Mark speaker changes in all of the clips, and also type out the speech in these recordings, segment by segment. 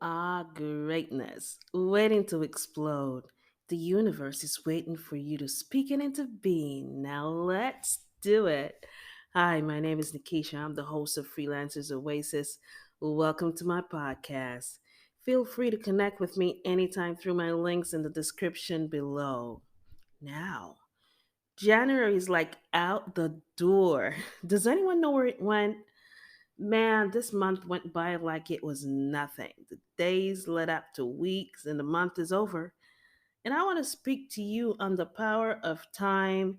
Speaker 1: are greatness, waiting to explode. The universe is waiting for you to speak it into being. Now let's do it. Hi, my name is Nikisha. I'm the host of Freelancers Oasis. Welcome to my podcast. Feel free to connect with me anytime through my links in the description below. Now, January is like out the door. Does anyone know where it went? Man, this month went by like it was nothing. The days led up to weeks and the month is over. And I want to speak to you on the power of time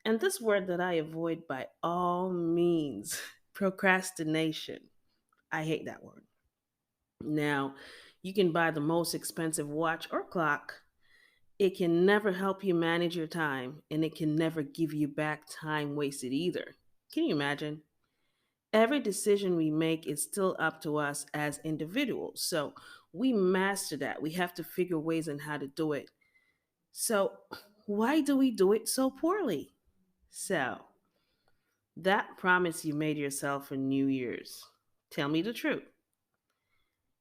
Speaker 1: and this word that I avoid by all means procrastination. I hate that word. Now, you can buy the most expensive watch or clock. It can never help you manage your time, and it can never give you back time wasted either. Can you imagine? Every decision we make is still up to us as individuals. So we master that. We have to figure ways on how to do it. So, why do we do it so poorly? So, that promise you made yourself for New Year's, tell me the truth.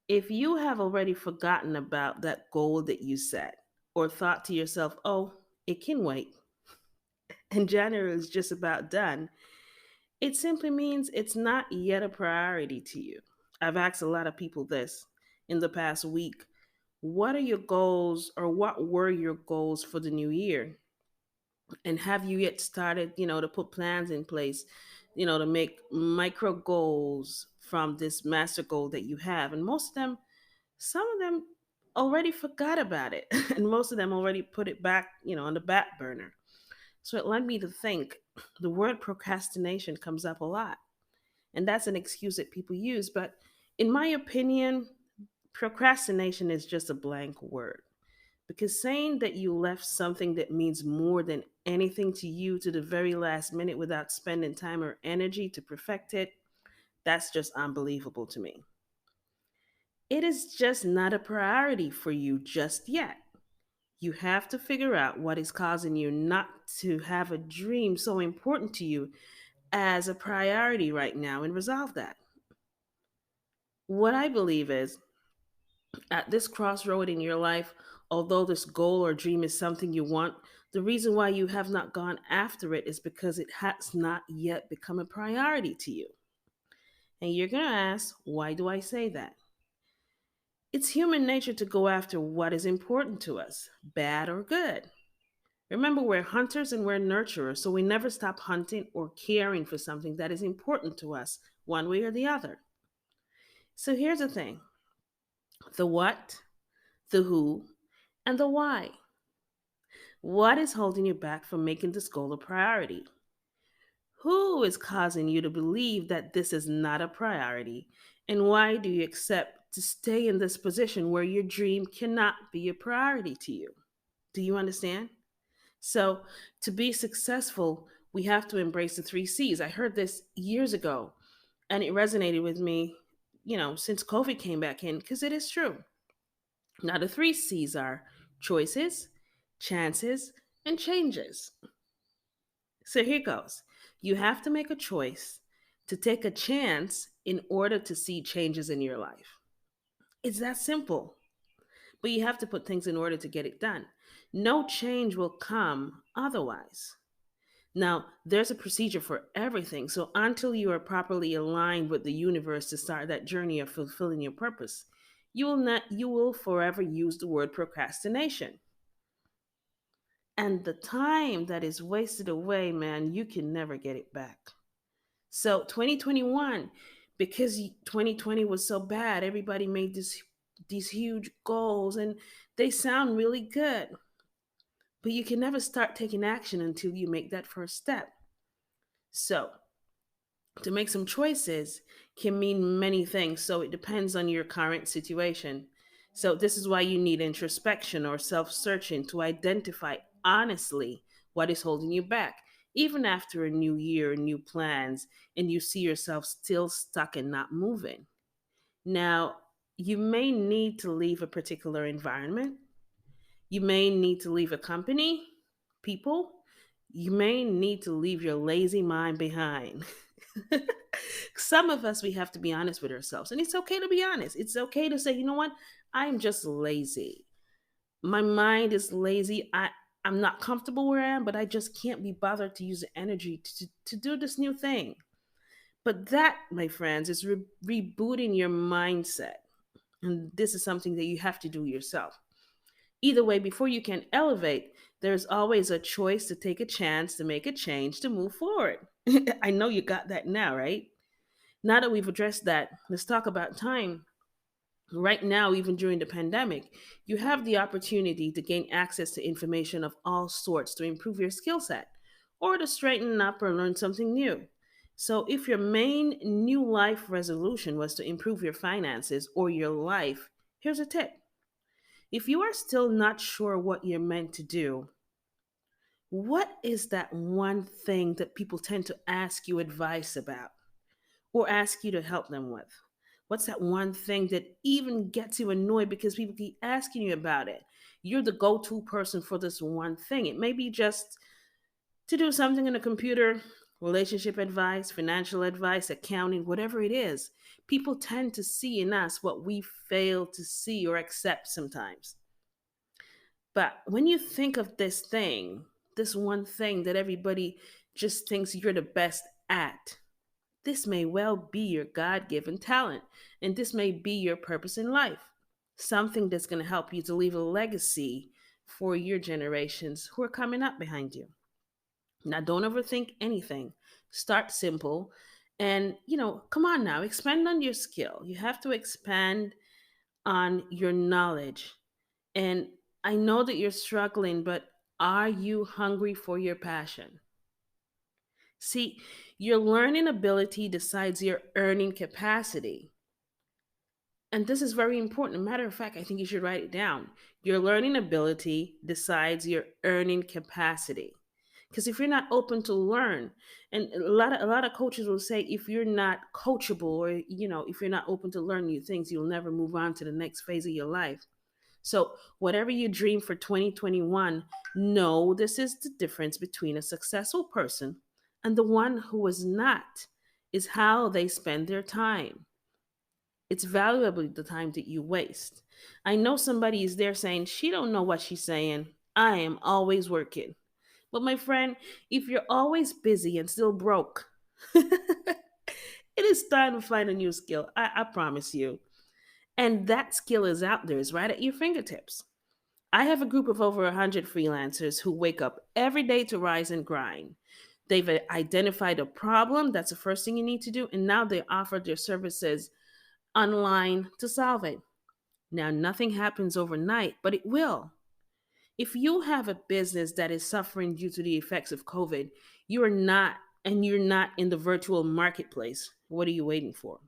Speaker 1: If you have already forgotten about that goal that you set, or thought to yourself, oh, it can wait, and January is just about done, it simply means it's not yet a priority to you. I've asked a lot of people this in the past week. What are your goals or what were your goals for the new year? And have you yet started, to put plans in place, to make micro goals from this master goal that you have? And most of them, some of them already forgot about it. And most of them already put it back, on the back burner. So it led me to think the word procrastination comes up a lot. And that's an excuse that people use. But in my opinion, procrastination is just a blank word. Because saying that you left something that means more than anything to you to the very last minute without spending time or energy to perfect it, that's just unbelievable to me. It is just not a priority for you just yet. You have to figure out what is causing you not to have a dream so important to you as a priority right now and resolve that. What I believe is at this crossroad in your life, although this goal or dream is something you want, the reason why you have not gone after it is because it has not yet become a priority to you. And you're going to ask, why do I say that? It's human nature to go after what is important to us, bad or good. Remember, we're hunters and we're nurturers, so we never stop hunting or caring for something that is important to us, one way or the other. So here's the thing: the what, the who, and the why. What is holding you back from making this goal a priority? Who is causing you to believe that this is not a priority? And why do you accept to stay in this position where your dream cannot be a priority to you? Do you understand? So, to be successful, we have to embrace the three C's. I heard this years ago and it resonated with me, since COVID came back in, because it is true. Now, the three C's are choices, chances, and changes. So here goes. You have to make a choice to take a chance in order to see changes in your life. It's that simple. But you have to put things in order to get it done. No change will come otherwise. Now, there's a procedure for everything. So until you are properly aligned with the universe to start that journey of fulfilling your purpose, you will forever use the word procrastination. And the time that is wasted away, man, you can never get it back. So 2021, because 2020 was so bad, everybody made these huge goals and they sound really good. But you can never start taking action until you make that first step. So, to make some choices can mean many things. So, it depends on your current situation. So, this is why you need introspection or self searching to identify honestly what is holding you back. Even after a new year, new plans, and you see yourself still stuck and not moving. Now, you may need to leave a particular environment. You may need to leave a company, people. You may need to leave your lazy mind behind. Some of us, we have to be honest with ourselves. And it's okay to be honest. It's okay to say, you know what? I'm just lazy. My mind is lazy. I'm not comfortable where I am, but I just can't be bothered to use the energy to do this new thing. But that, my friends, is rebooting your mindset. And this is something that you have to do yourself. Either way, before you can elevate, there's always a choice to take a chance, to make a change, to move forward. I know you got that now, right? Now that we've addressed that, let's talk about time. Right now, even during the pandemic, you have the opportunity to gain access to information of all sorts to improve your skill set or to straighten up or learn something new. So, if your main new life resolution was to improve your finances or your life, here's a tip. If you are still not sure what you're meant to do, what is that one thing that people tend to ask you advice about or ask you to help them with? What's that one thing that even gets you annoyed because people keep asking you about it? You're the go to person for this one thing. It may be just to do something in a computer, relationship advice, financial advice, accounting, whatever it is. People tend to see in us what we fail to see or accept sometimes. But when you think of this thing, this one thing that everybody just thinks you're the best at, this may well be your God given talent, and this may be your purpose in life. Something that's going to help you to leave a legacy for your generations who are coming up behind you. Now, don't overthink anything. Start simple and, come on now, expand on your skill. You have to expand on your knowledge. And I know that you're struggling, but are you hungry for your passion? See, your learning ability decides your earning capacity. And this is very important. Matter of fact, I think you should write it down. Your learning ability decides your earning capacity. Because if you're not open to learn, and a lot of coaches will say if you're not coachable or if you're not open to learn new things, you'll never move on to the next phase of your life. So, whatever you dream for 2021, know this is the difference between a successful person and the one who is not, is how they spend their time. It's valuable the time that you waste. I know somebody is there saying, she don't know what she's saying. I am always working. But my friend, if you're always busy and still broke, it is time to find a new skill. I promise you. And that skill is out there, is right at your fingertips. I have a group of over 100 freelancers who wake up every day to rise and grind. They've identified a problem, that's the first thing you need to do, and now they offer their services online to solve it. Now, nothing happens overnight, but it will. If you have a business that is suffering due to the effects of COVID, you are not, and you're not in the virtual marketplace. What are you waiting for?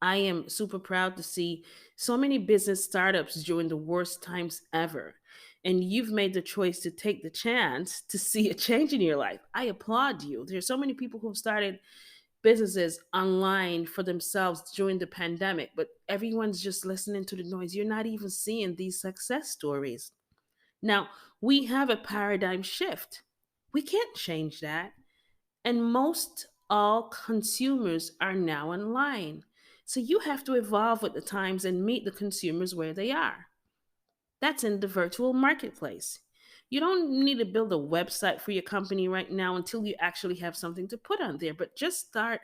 Speaker 1: I am super proud to see so many business startups during the worst times ever. And you've made the choice to take the chance to see a change in your life. I applaud you. There's so many people who've started businesses online for themselves during the pandemic, but everyone's just listening to the noise. You're not even seeing these success stories. Now, we have a paradigm shift. We can't change that. And most all consumers are now online. So you have to evolve with the times and meet the consumers where they are. That's in the virtual marketplace. You don't need to build a website for your company right now until you actually have something to put on there, but just start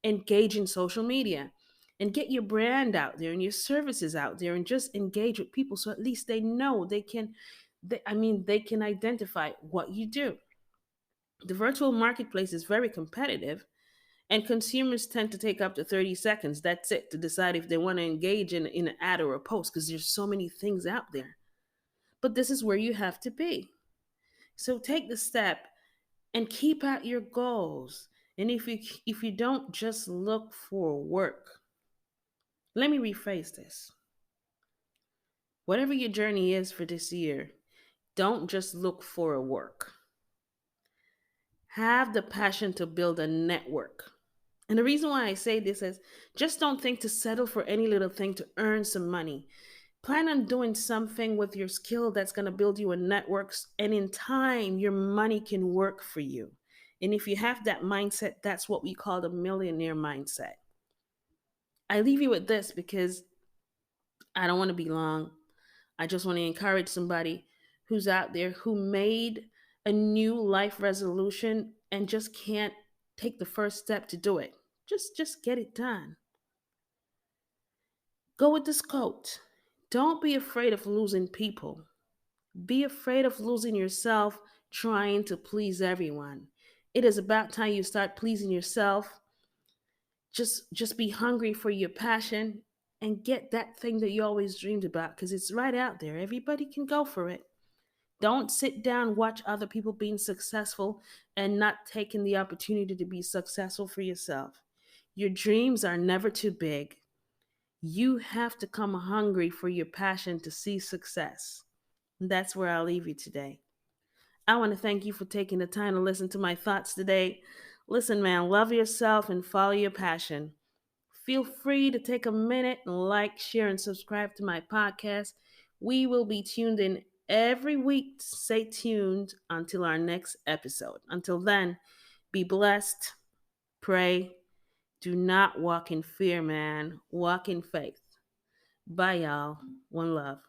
Speaker 1: engaging social media and get your brand out there and your services out there and just engage with people so at least they know they can identify what you do. The virtual marketplace is very competitive, and consumers tend to take up to 30 seconds. That's it to decide if they want to engage in an ad or a post because there's so many things out there. But this is where you have to be. So take the step and keep out your goals. And if you don't just look for work, let me rephrase this. Whatever your journey is for this year, don't just look for a work. Have the passion to build a network. And the reason why I say this is just don't think to settle for any little thing to earn some money. Plan on doing something with your skill that's going to build you a network, and in time, your money can work for you. And if you have that mindset, that's what we call the millionaire mindset. I leave you with this because I don't want to be long. I just want to encourage somebody who's out there who made a new life resolution and just can't take the first step to do it. Just get it done. Go with this quote. Don't be afraid of losing people. Be afraid of losing yourself trying to please everyone. It is about time you start pleasing yourself. Just be hungry for your passion and get that thing that you always dreamed about because it's right out there. Everybody can go for it. Don't sit down watch other people being successful and not taking the opportunity to be successful for yourself. Your dreams are never too big. You have to come hungry for your passion to see success. That's where I'll leave you today. I want to thank you for taking the time to listen to my thoughts today. Listen, man, love yourself and follow your passion. Feel free to take a minute and like, share, and subscribe to my podcast. We will be tuned in every week. Stay tuned until our next episode. Until then, be blessed, pray. Do not walk in fear, man. Walk in faith. Bye, y'all. One love.